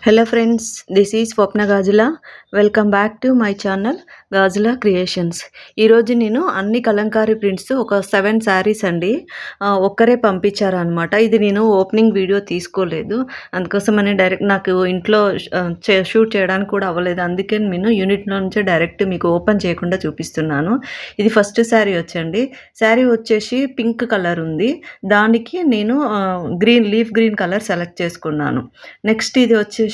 Hello friends, this is Swapna Gajula. Welcome back to my channel Gajula creations. ఈరోజు నేను అన్ని Kalamkari prints ఒక 7 శారీస్ అండి ఒక్కరే పంపించారనమాట. ఇది నేను ఓపెనింగ్ వీడియో తీసుకోలేదు, అందుకోసమని డైరెక్ట్ నాకు ఇంట్లో షూట్ చేయడానికి కూడా అవ్వలేదు. అందుకే నేను యూనిట్లో నుంచే డైరెక్ట్ మీకు ఓపెన్ చేయకుండా చూపిస్తున్నాను. ఇది ఫస్ట్ శారీ వచ్చండి. శారీ వచ్చేసి పింక్ కలర్ ఉంది, దానికి నేను లీఫ్ గ్రీన్ కలర్ సెలెక్ట్ చేసుకున్నాను. నెక్స్ట్ ఇది వచ్చేసి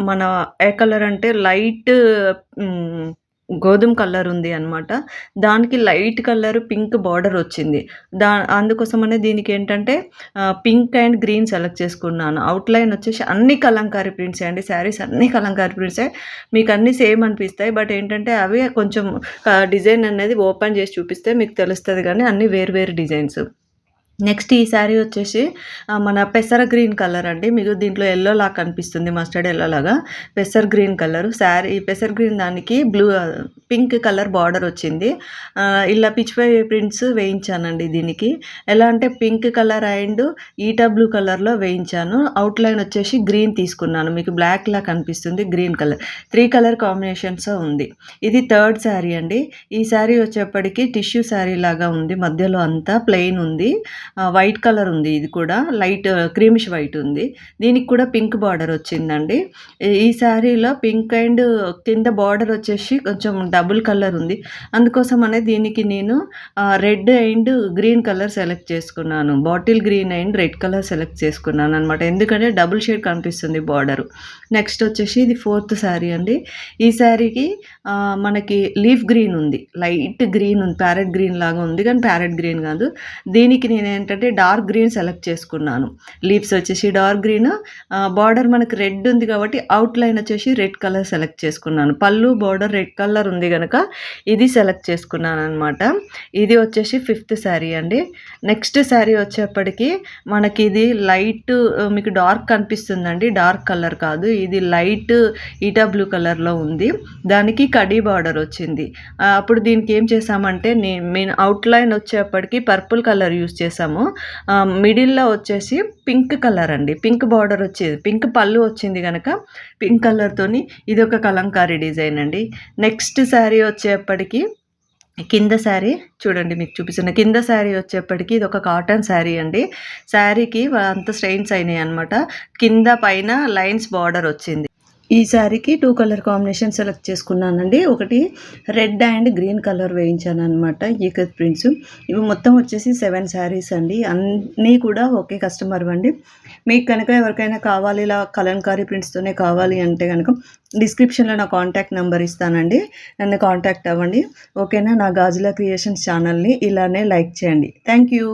మన ఏ కలర్ అంటే లైట్ గోధుమ కలర్ ఉంది అనమాట. దానికి లైట్ కలర్ పింక్ బార్డర్ వచ్చింది. అందుకోసమనే దీనికి ఏంటంటే పింక్ అండ్ గ్రీన్ సెలెక్ట్ చేసుకున్నాను. అవుట్లైన్ వచ్చేసి అన్ని కలంకారీ ప్రింట్సే అండి. శారీస్ అన్ని కలంకారీ ప్రింట్సే, మీకు అన్నీ సేమ్ అనిపిస్తాయి. బట్ ఏంటంటే అవి కొంచెం డిజైన్ అనేది ఓపెన్ చేసి చూపిస్తే మీకు తెలుస్తుంది, కానీ అన్నీ వేరు వేరు డిజైన్స్. నెక్స్ట్ ఈ శారీ వచ్చేసి మన పెసర గ్రీన్ కలర్ అండి. మీకు దీంట్లో ఎల్లో లాగా కనిపిస్తుంది, మస్టర్డ్ ఎల్లో లాగా. పెసర్ గ్రీన్ కలర్ శారీ. పెసర్ గ్రీన్ దానికి పింక్ కలర్ బార్డర్ వచ్చింది. ఇలా పిచ్పై ప్రింట్స్ వేయించానండి దీనికి. ఎలా అంటే pink colour and eta blue కలర్లో వేయించాను. అవుట్లైన్ వచ్చేసి గ్రీన్ తీసుకున్నాను, మీకు బ్లాక్ లా కనిపిస్తుంది గ్రీన్ కలర్. 3 కలర్ కాంబినేషన్స్ ఉంది. ఇది థర్డ్ శారీ అండి. ఈ శారీ వచ్చేప్పటికి టిష్యూ శారీ లాగా ఉంది, మధ్యలో అంతా ప్లెయిన్ ఉంది. వైట్ కలర్ ఉంది, ఇది కూడా లైట్ క్రీమిష్ వైట్ ఉంది. దీనికి కూడా పింక్ బార్డర్ వచ్చిందండి. ఈ శారీలో పింక్ అండ్ కింద బార్డర్ వచ్చేసి కొంచెం డబుల్ కలర్ ఉంది. అందుకోసం అనేది దీనికి నేను red and green colour select చేసుకున్నాను. Bottle green and red colour select చేసుకున్నాను అనమాట, ఎందుకంటే డబుల్ షేడ్ కనిపిస్తుంది బార్డర్. నెక్స్ట్ వచ్చేసి ఇది ఫోర్త్ శారీ అండి. ఈ శారీకి మనకి లీఫ్ గ్రీన్ ఉంది, లైట్ గ్రీన్ ఉంది, ప్యారెట్ గ్రీన్ లాగా ఉంది, కానీ ప్యారెట్ గ్రీన్ కాదు. దీనికి నేను ఏంటంటే డార్క్ గ్రీన్ సెలెక్ట్ చేసుకున్నాను. లీవ్స్ వచ్చేసి డార్క్ గ్రీన్, బార్డర్ మనకి రెడ్ ఉంది కాబట్టి అవుట్లైన్ వచ్చేసి రెడ్ కలర్ సెలెక్ట్ చేసుకున్నాను. పళ్ళు బార్డర్ రెడ్ కలర్ ఉంది కనుక ఇది సెలెక్ట్ చేసుకున్నాను అనమాట. ఇది వచ్చేసి ఫిఫ్త్ శారీ అండి. నెక్స్ట్ శారీ వచ్చేప్పటికి మనకి ఇది లైట్ మీకు డార్క్ కనిపిస్తుందండి, డార్క్ కలర్ కాదు, ఇది లైట్ ఈటా బ్లూ కలర్లో ఉంది. దానికి కడీ బార్డర్ వచ్చింది. అప్పుడు దీనికి ఏం చేసామంటే నేను అవుట్లైన్ వచ్చేప్పటికి పర్పుల్ కలర్ యూస్ చేసాము. మిడిల్లో వచ్చేసి పింక్ కలర్ అండి, పింక్ బార్డర్ వచ్చేది, పింక్ పళ్ళు వచ్చింది కనుక పింక్ కలర్తోని ఇది ఒక కలంకారీ డిజైన్ అండి. నెక్స్ట్ శారీ వచ్చేప్పటికి కింద శారీ చూడండి, మీకు చూపిస్తున్న కింద శారీ వచ్చేప్పటికి ఇది ఒక కాటన్ శారీ అండి. శారీకి అంత స్ట్రెయిన్స్ అయినాయి అనమాట, కింద పైన లైన్స్ బార్డర్ వచ్చింది. ఈ శారీకి 2 కలర్ కాంబినేషన్ సెలెక్ట్ చేసుకున్నానండి. ఒకటి రెడ్ అండ్ గ్రీన్ కలర్ వేయించాను అనమాట, ఈకత్ ప్రింట్స్. ఇవి మొత్తం వచ్చేసి 7 శారీస్ అండి, అన్నీ కూడా ఒకే కస్టమర్ అండి. మీకు కనుక ఎవరికైనా కావాలి ఇలా కలంకారీ ప్రింట్స్తోనే కావాలి అంటే కనుక డిస్క్రిప్షన్లో నా కాంటాక్ట్ నెంబర్ ఇస్తానండి, నన్ను కాంటాక్ట్ అవ్వండి. ఓకేనా? నా గాజుల క్రియేషన్స్ ఛానల్ని ఇలానే లైక్ చేయండి. Thank you.